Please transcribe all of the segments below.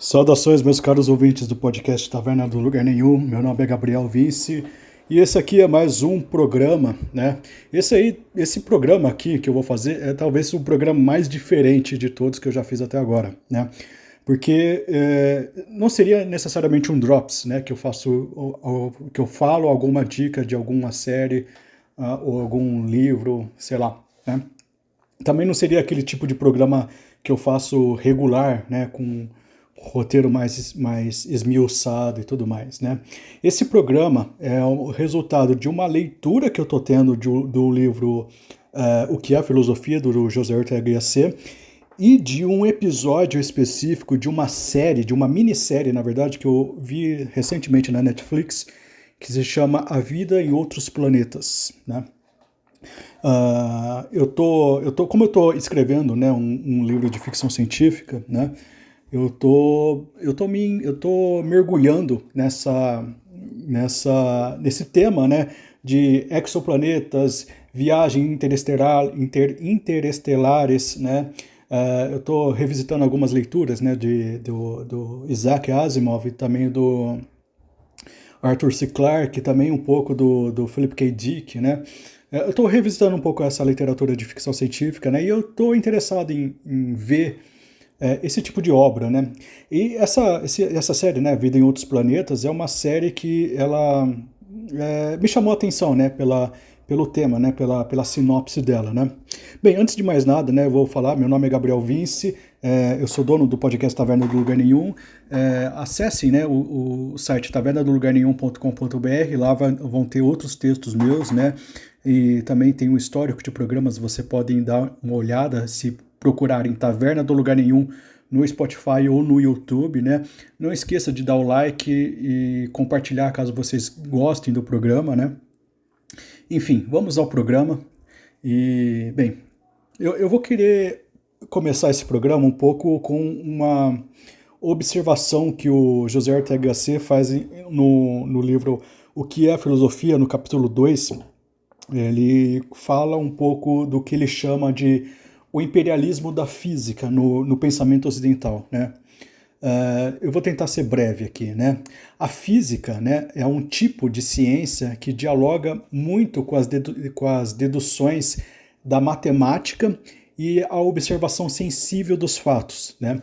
Saudações, meus caros ouvintes do podcast Taverna do Lugar Nenhum. Meu nome é Gabriel Vince e esse aqui é mais um programa, né? Esse programa aqui que eu vou fazer é talvez o programa mais diferente de todos que eu já fiz até agora, né? Porque não seria necessariamente um drops, né? Que eu faço, que eu falo alguma dica de alguma série ou algum livro, sei lá, né? Também não seria aquele tipo de programa que eu faço regular, né, com roteiro mais esmiuçado e tudo mais, né? Esse programa é o resultado de uma leitura que eu estou tendo do livro O que é a Filosofia, do José Ortega y Gasset, e de um episódio específico de uma série, de uma minissérie, na verdade, que eu vi recentemente na Netflix, que se chama A Vida em Outros Planetas, né? Como eu tô escrevendo, né, um livro de ficção científica, né, eu tô mergulhando nesse tema, né, de exoplanetas, viagem interestelares, né. Eu tô revisitando algumas leituras, né, do Isaac Asimov e também do Arthur C. Clarke, também um pouco do Philip K. Dick, né? Eu estou revisitando um pouco essa literatura de ficção científica, né? E eu estou interessado em ver esse tipo de obra, né? E essa série, né, Vida em Outros Planetas, é uma série que ela me chamou a atenção, né, pelo tema, né, pela sinopse dela, né? Bem, antes de mais nada, né, eu vou falar, meu nome é Gabriel Vince, eu sou dono do podcast Taverna do Lugar Nenhum. Acessem, né, o site tavernadolugarnenhum.com.br, lá vão ter outros textos meus, né, e também tem um histórico de programas, você podem dar uma olhada se procurarem Taverna do Lugar Nenhum no Spotify ou no YouTube, né? Não esqueça de dar o like e compartilhar caso vocês gostem do programa, né? Enfim, vamos ao programa. E, bem, eu vou querer começar esse programa um pouco com uma observação que o José Ortega y Gasset faz no livro O que é a Filosofia, no capítulo 2. Ele fala um pouco do que ele chama de o imperialismo da física no pensamento ocidental, né? Eu vou tentar ser breve aqui, né? A física, né, é um tipo de ciência que dialoga muito com as deduções da matemática e a observação sensível dos fatos, né?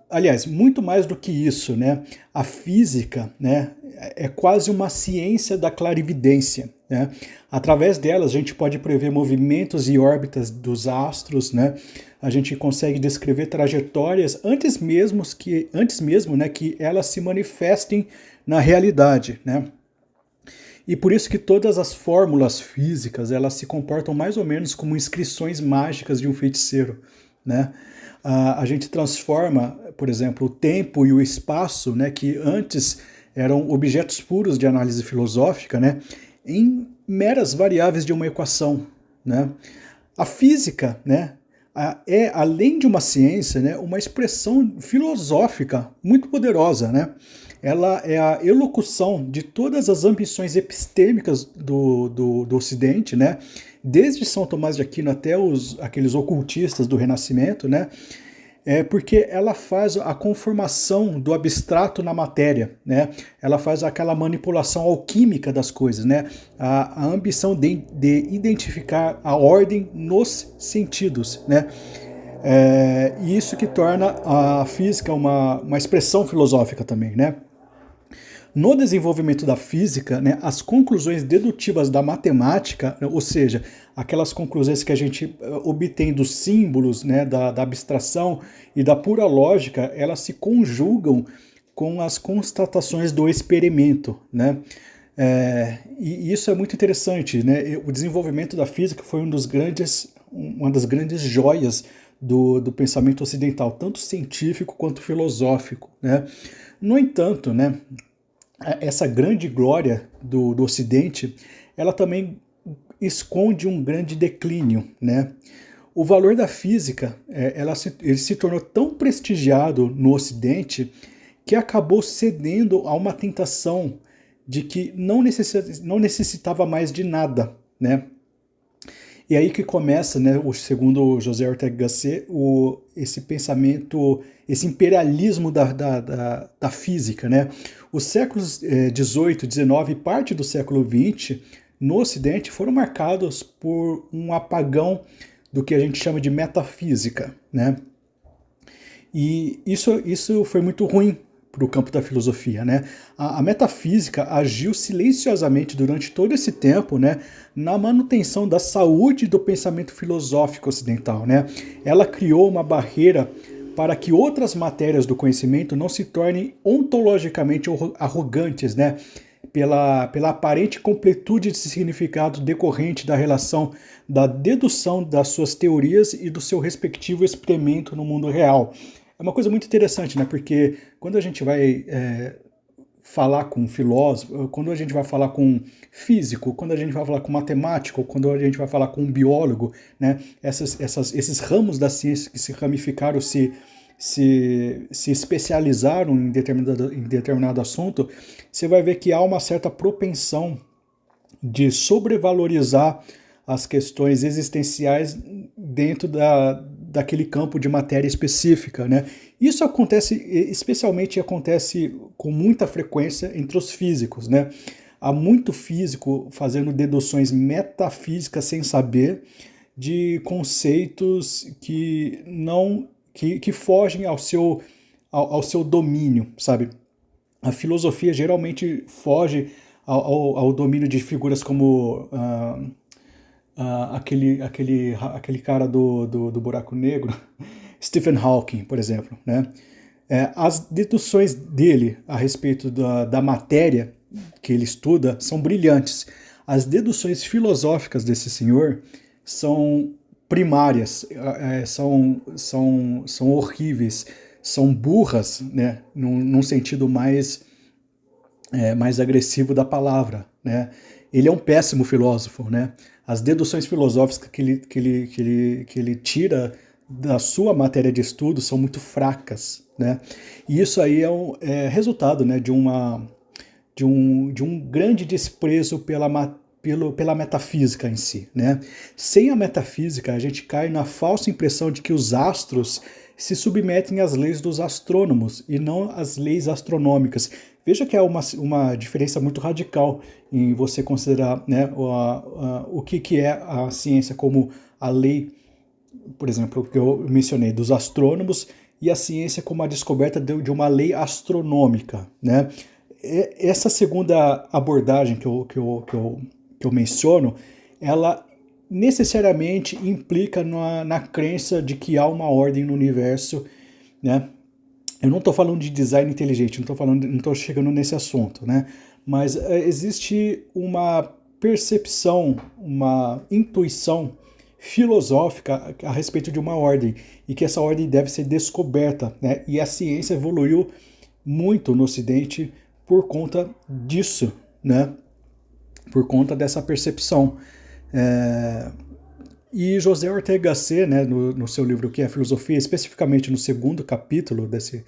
Aliás, muito mais do que isso, né? A física, né, é quase uma ciência da clarividência, né? Através delas a gente pode prever movimentos e órbitas dos astros, né? A gente consegue descrever trajetórias antes mesmo, né, que elas se manifestem na realidade, né? E por isso que todas as fórmulas físicas, elas se comportam mais ou menos como inscrições mágicas de um feiticeiro, né? A gente transforma, por exemplo, o tempo e o espaço, né, que antes eram objetos puros de análise filosófica, né, em meras variáveis de uma equação, né? A física, né, é, além de uma ciência, né, uma expressão filosófica muito poderosa, né? Ela é a elocução de todas as ambições epistêmicas do Ocidente, né? Desde São Tomás de Aquino até aqueles ocultistas do Renascimento, né? Porque ela faz a conformação do abstrato na matéria, né? Ela faz aquela manipulação alquímica das coisas, né? A ambição de identificar a ordem nos sentidos, né? E isso que torna a física uma expressão filosófica também, né? No desenvolvimento da física, né, as conclusões dedutivas da matemática, ou seja, aquelas conclusões que a gente obtém dos símbolos, né, da abstração e da pura lógica, elas se conjugam com as constatações do experimento, né? E isso é muito interessante, né? O desenvolvimento da física foi uma das grandes joias do pensamento ocidental, tanto científico quanto filosófico, né? No entanto, né, essa grande glória do Ocidente, ela também esconde um grande declínio, né? O valor da física, ele se tornou tão prestigiado no Ocidente que acabou cedendo a uma tentação de que não necessitava mais de nada, né? E aí que começa, né, segundo José Ortega y Gasset, esse pensamento, esse imperialismo da física, né? Os séculos 18, 19 e parte do século 20 no Ocidente foram marcados por um apagão do que a gente chama de metafísica, né? E isso foi muito ruim para o campo da filosofia, né? A metafísica agiu silenciosamente durante todo esse tempo, né, na manutenção da saúde do pensamento filosófico ocidental, né? Ela criou uma barreira para que outras matérias do conhecimento não se tornem ontologicamente arrogantes, né? Pela aparente completude de significado decorrente da relação da dedução das suas teorias e do seu respectivo experimento no mundo real. É uma coisa muito interessante, né? Porque quando a gente vai falar com um filósofo, quando a gente vai falar com um físico, quando a gente vai falar com um matemático, quando a gente vai falar com um biólogo, né? Esses ramos da ciência que se ramificaram, se especializaram em determinado assunto, você vai ver que há uma certa propensão de sobrevalorizar as questões existenciais dentro daquele campo de matéria específica, né? Isso especialmente acontece com muita frequência entre os físicos, né? Há muito físico fazendo deduções metafísicas sem saber de conceitos que não que fogem ao seu domínio, sabe? A filosofia geralmente foge ao domínio de figuras como aquele cara do buraco negro, Stephen Hawking, por exemplo, né? As deduções dele a respeito da matéria que ele estuda são brilhantes. As deduções filosóficas desse senhor são primárias, são horríveis, são burras, né? Num sentido mais agressivo da palavra, né? Ele é um péssimo filósofo, né? As deduções filosóficas que ele tira da sua matéria de estudo são muito fracas, né? E isso aí é resultado, né, de um grande desprezo pela metafísica em si, né? Sem a metafísica, a gente cai na falsa impressão de que os astros se submetem às leis dos astrônomos e não às leis astronômicas. Veja que há uma diferença muito radical em você considerar, né, o que é a ciência como a lei, por exemplo, que eu mencionei, dos astrônomos, e a ciência como a descoberta de uma lei astronômica, né? Essa segunda abordagem que eu menciono, ela necessariamente implica na crença de que há uma ordem no universo, né? Eu não estou falando de design inteligente, não estou chegando nesse assunto, né? Mas existe uma percepção, uma intuição filosófica a respeito de uma ordem, e que essa ordem deve ser descoberta, né? E a ciência evoluiu muito no Ocidente por conta disso, né? Por conta dessa percepção. E José Ortega y Gasset, né, no seu livro Que é a Filosofia, especificamente no segundo capítulo desse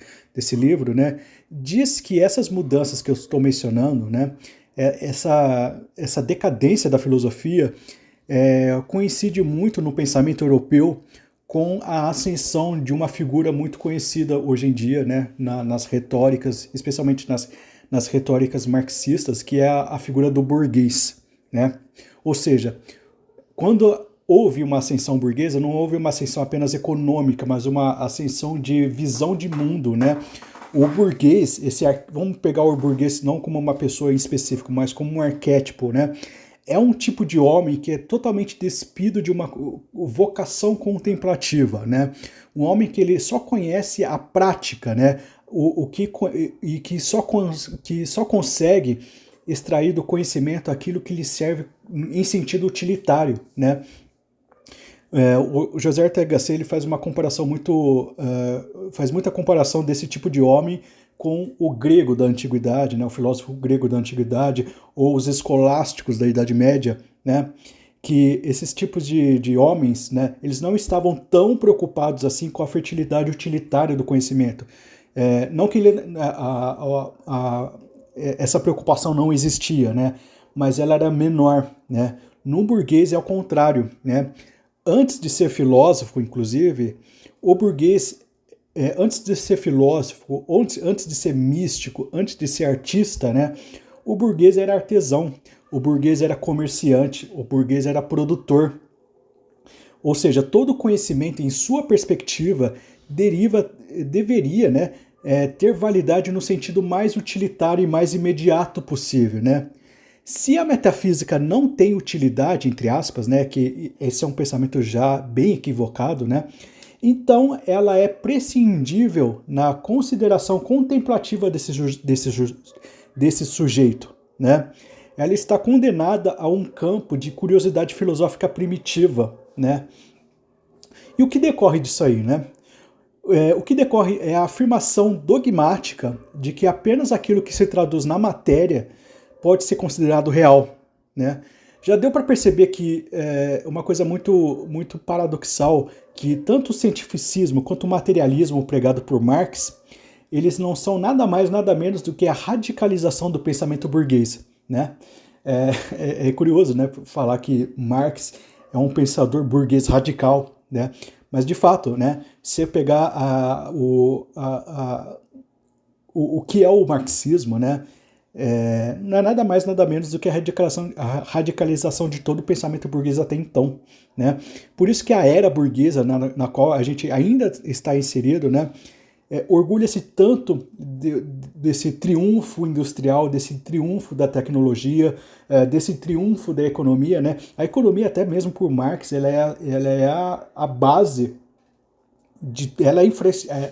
livro, né, diz que essas mudanças que eu estou mencionando, né, essa decadência da filosofia coincide muito no pensamento europeu com a ascensão de uma figura muito conhecida hoje em dia, né, nas retóricas, especialmente nas retóricas marxistas, que é a figura do burguês, né? Ou seja, quando houve uma ascensão burguesa, não houve uma ascensão apenas econômica, mas uma ascensão de visão de mundo, né? O burguês, vamos pegar o burguês não como uma pessoa em específico, mas como um arquétipo, né? É um tipo de homem que é totalmente despido de uma vocação contemplativa, né? Um homem que ele só conhece a prática, né? Que só consegue extrair do conhecimento aquilo que lhe serve em sentido utilitário, né? O José Ortega y Gasset ele faz uma comparação faz muita comparação desse tipo de homem com o grego da antiguidade, né, o filósofo grego da antiguidade, ou os escolásticos da Idade Média, né, que esses tipos de homens, né, eles não estavam tão preocupados assim com a fertilidade utilitária do conhecimento. Não que essa preocupação não existia, né, mas ela era menor, né. No burguês é ao contrário, né? Antes de ser filósofo, inclusive, o burguês, antes de ser filósofo, antes de ser místico, antes de ser artista, né? O burguês era artesão, o burguês era comerciante, o burguês era produtor. Ou seja, todo conhecimento em sua perspectiva deveria, né, ter validade no sentido mais utilitário e mais imediato possível, né? Se a metafísica não tem utilidade, entre aspas, né, que esse é um pensamento já bem equivocado, né, então ela é prescindível na consideração contemplativa desse sujeito, né? Ela está condenada a um campo de curiosidade filosófica primitiva, né? E o que decorre disso aí, né? O que decorre é a afirmação dogmática de que apenas aquilo que se traduz na matéria pode ser considerado real, né? Já deu para perceber que uma coisa muito paradoxal, que tanto o cientificismo quanto o materialismo pregado por Marx, eles não são nada mais, nada menos do que a radicalização do pensamento burguês, né? É curioso, né, falar que Marx é um pensador burguês radical, né? Mas de fato, né, se pegar o que é o marxismo, né, não é nada mais, nada menos do que a radicalização de todo o pensamento burguês até então, né? Por isso que a era burguesa, na qual a gente ainda está inserido, né, orgulha-se tanto desse triunfo industrial, desse triunfo da tecnologia, desse triunfo da economia, né? A economia, até mesmo por Marx, ela é a base,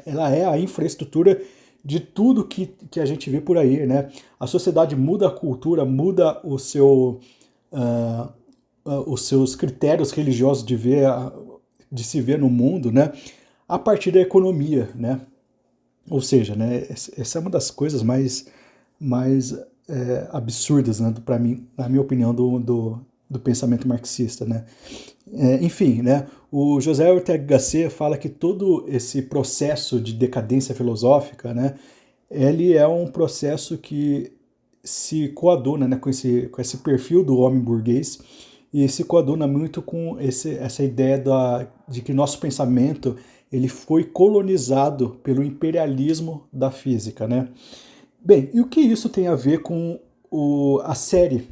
ela é a infraestrutura de tudo que a gente vê por aí, né? A sociedade muda a cultura, muda os seus critérios religiosos de se ver no mundo, né? A partir da economia, né? Ou seja, né, essa é uma das coisas mais absurdas, né, para mim, na minha opinião, do pensamento marxista, né? Enfim, né, o José Ortega Gasset fala que todo esse processo de decadência filosófica, né, ele é um processo que se coaduna, né, com esse perfil do homem burguês e se coaduna muito com essa ideia de que nosso pensamento ele foi colonizado pelo imperialismo da física, né? Bem, e o que isso tem a ver com a série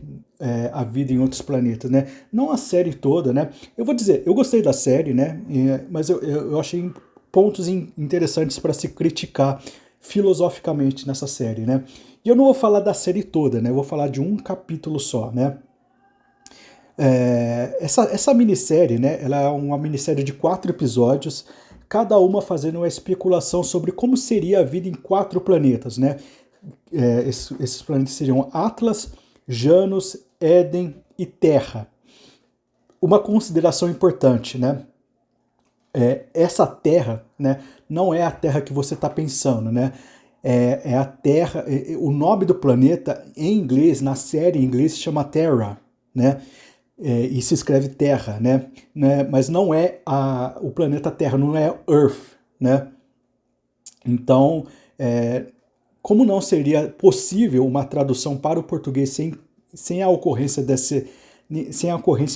A Vida em Outros Planetas, né? Não a série toda, né? Eu vou dizer, eu gostei da série, né? Mas eu achei pontos interessantes para se criticar filosoficamente nessa série, né? E eu não vou falar da série toda, né? Eu vou falar de um capítulo só, né? Essa minissérie, né? Ela é uma minissérie de 4 episódios, cada uma fazendo uma especulação sobre como seria a vida em 4 planetas, né? Esses planetas seriam Atlas, Janus, Éden e Terra. Uma consideração importante, né? Essa Terra, né, não é a Terra que você está pensando, né? É a Terra, o nome do planeta em inglês, na série em inglês, se chama Terra, né? E se escreve Terra, né? Mas não é o planeta Terra, não é Earth, né? Então, como não seria possível uma tradução para o português sem a ocorrência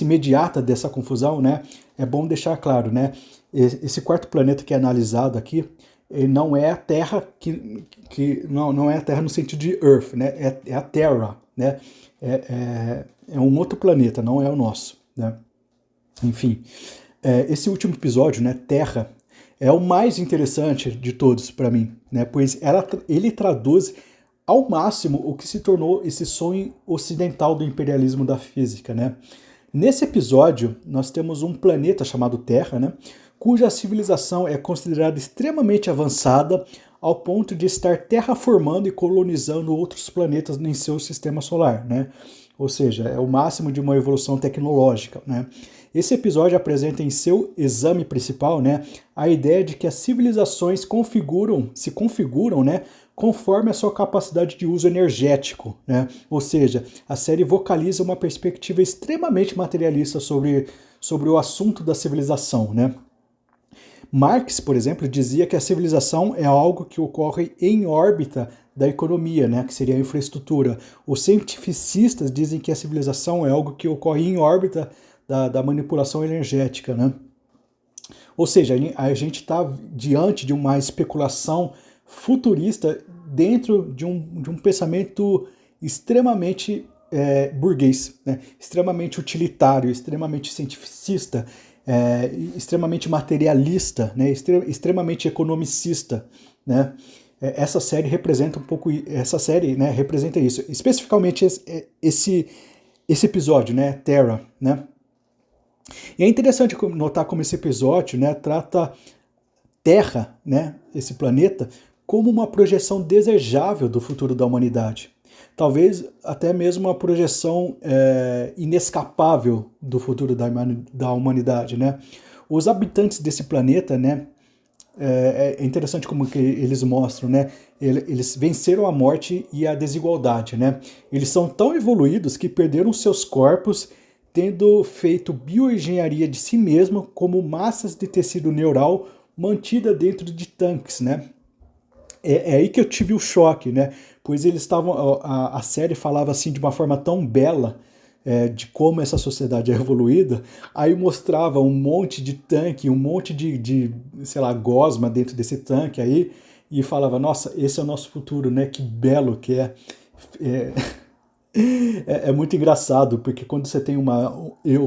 imediata dessa confusão, né? É bom deixar claro, né? Esse 4º planeta que é analisado aqui, não é a Terra não é a Terra no sentido de Earth, né? É a Terra, né? É um outro planeta, não é o nosso, né? Enfim, esse último episódio, né, Terra, é o mais interessante de todos para mim, né? Pois ele traduz ao máximo o que se tornou esse sonho ocidental do imperialismo da física, né? Nesse episódio, nós temos um planeta chamado Terra, né, cuja civilização é considerada extremamente avançada ao ponto de estar terraformando e colonizando outros planetas em seu sistema solar, né? Ou seja, é o máximo de uma evolução tecnológica, né? Esse episódio apresenta em seu exame principal, né, a ideia de que as civilizações se configuram, né, conforme a sua capacidade de uso energético, né? Ou seja, a série vocaliza uma perspectiva extremamente materialista sobre o assunto da civilização, né? Marx, por exemplo, dizia que a civilização é algo que ocorre em órbita da economia, né, que seria a infraestrutura. Os cientificistas dizem que a civilização é algo que ocorre em órbita da manipulação energética, né? Ou seja, a gente está diante de uma especulação futurista dentro de um pensamento extremamente burguês, né? Extremamente utilitário, extremamente cientificista, extremamente materialista, né? Extremamente economicista, né? Essa série representa um pouco, essa série, né, representa isso, especificamente esse episódio, né, Terra, né? E é interessante notar como esse episódio, né, trata Terra, né, esse planeta, como uma projeção desejável do futuro da humanidade. Talvez até mesmo uma projeção inescapável do futuro da humanidade, né? Os habitantes desse planeta, né, é interessante como que eles mostram, né? Eles venceram a morte e a desigualdade, né? Eles são tão evoluídos que perderam seus corpos, tendo feito bioengenharia de si mesmo como massas de tecido neural mantida dentro de tanques, né? É aí que eu tive o choque, né? Pois eles estavam, a série falava assim de uma forma tão bela, de como essa sociedade é evoluída, aí mostrava um monte de tanque, um monte de sei lá, gosma dentro desse tanque aí, e falava, nossa, esse é o nosso futuro, né? Que belo que é. É, é muito engraçado, porque quando você tem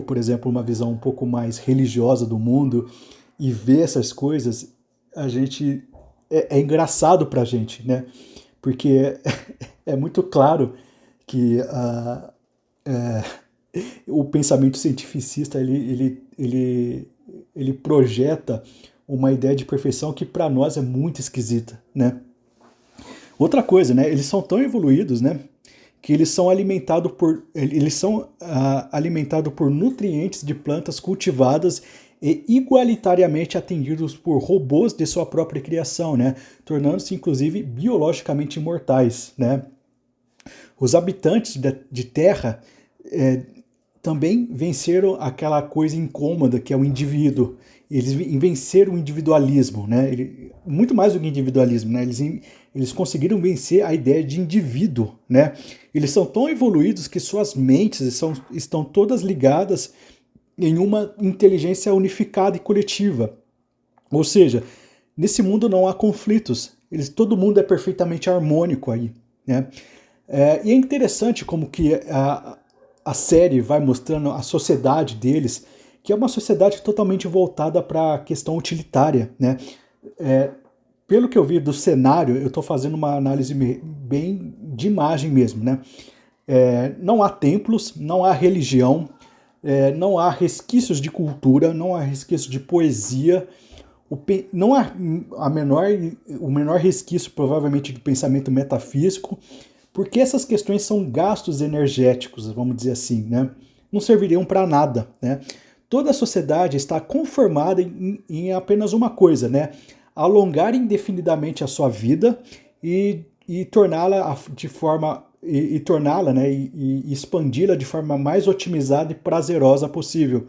por exemplo, uma visão um pouco mais religiosa do mundo e vê essas coisas, a gente é engraçado pra gente, né? Porque é muito claro que o pensamento cientificista ele projeta uma ideia de perfeição que para nós é muito esquisita, né? Outra coisa, né? Eles são tão evoluídos, né? Que eles são alimentados por nutrientes de plantas cultivadas e igualitariamente atendidos por robôs de sua própria criação, né? Tornando-se inclusive biologicamente imortais, né? Os habitantes de Terra também venceram aquela coisa incômoda que é o indivíduo. Eles venceram o individualismo, né? Muito mais do que individualismo, né? Eles conseguiram vencer a ideia de indivíduo, né? Eles são tão evoluídos que suas mentes estão todas ligadas em uma inteligência unificada e coletiva. Ou seja, nesse mundo não há conflitos. Todo mundo é perfeitamente harmônico aí, né? E é interessante como que a série vai mostrando a sociedade deles, que é uma sociedade totalmente voltada para a questão utilitária, né? Pelo que eu vi do cenário, eu estou fazendo uma análise bem de imagem mesmo, né? Não há templos, não há religião, não há resquícios de cultura, não há resquícios de poesia, não há o menor resquício, provavelmente, de pensamento metafísico, porque essas questões são gastos energéticos, vamos dizer assim, né? Não serviriam para nada, né? Toda a sociedade está conformada em apenas uma coisa, né? Alongar indefinidamente a sua vida e torná-la de forma e torná-la, né? E expandi-la de forma mais otimizada e prazerosa possível.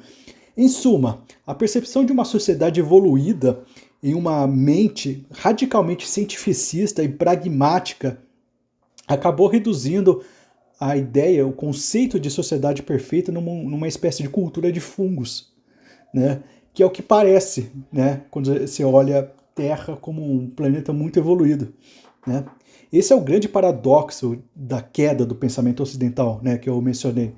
Em suma, a percepção de uma sociedade evoluída em uma mente radicalmente cientificista e pragmática acabou reduzindo a ideia, o conceito de sociedade perfeita numa espécie de cultura de fungos, né? Que é o que parece, né? Quando você olha Terra como um planeta muito evoluído, né? Esse é o grande paradoxo da queda do pensamento ocidental, né? Que eu mencionei.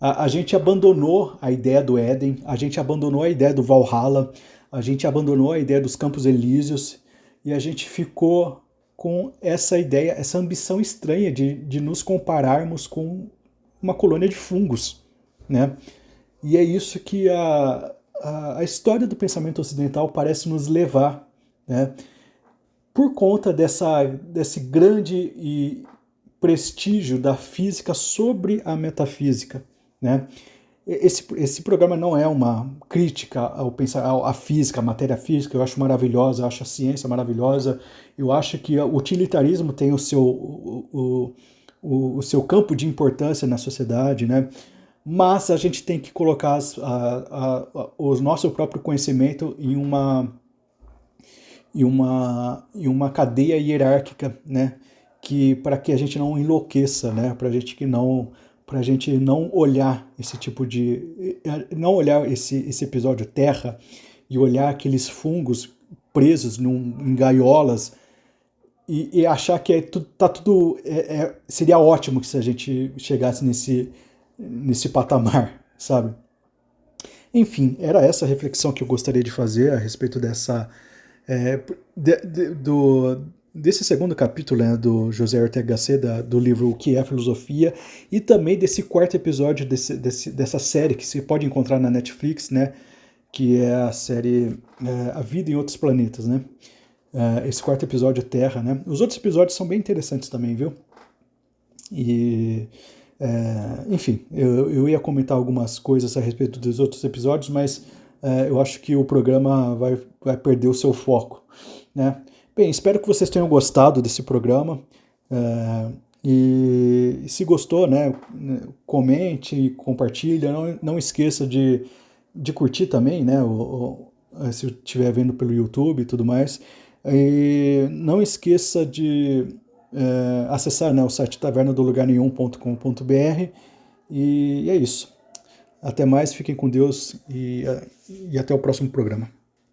A gente abandonou a ideia do Éden, a gente abandonou a ideia do Valhalla, a gente abandonou a ideia dos Campos Elíseos e a gente ficou com essa ideia, essa ambição estranha de nos compararmos com uma colônia de fungos, né? E é isso que a história do pensamento ocidental parece nos levar, né? Por conta desse grande prestígio da física sobre a metafísica, né? Esse programa não é uma crítica à física, à matéria física, eu acho maravilhosa, eu acho a ciência maravilhosa, eu acho que o utilitarismo tem o seu campo de importância na sociedade, né? Mas a gente tem que colocar o nosso próprio conhecimento em uma e uma cadeia hierárquica, né? Que para que a gente não enlouqueça, né? Para a gente não olhar esse tipo de não olhar esse episódio Terra e olhar aqueles fungos presos em gaiolas e achar que tá tudo seria ótimo se a gente chegasse nesse patamar, sabe? Enfim, era essa a reflexão que eu gostaria de fazer a respeito é, desse segundo capítulo, né, do José Ortega Gasset, do livro O que é a Filosofia, e também desse quarto episódio dessa série que se pode encontrar na Netflix, né, que é a série A Vida em Outros Planetas, né? Esse quarto episódio Terra, né? Os outros episódios são bem interessantes também, viu? E enfim, eu ia comentar algumas coisas a respeito dos outros episódios, mas eu acho que o programa vai perder o seu foco, né? Bem, espero que vocês tenham gostado desse programa. E se gostou, né, comente, compartilha. Não esqueça de curtir também, né, se estiver vendo pelo YouTube e tudo mais. E não esqueça de acessar, né, o site tavernadolugarnenhum.com.br e é isso. Até mais, fiquem com Deus e até o próximo programa.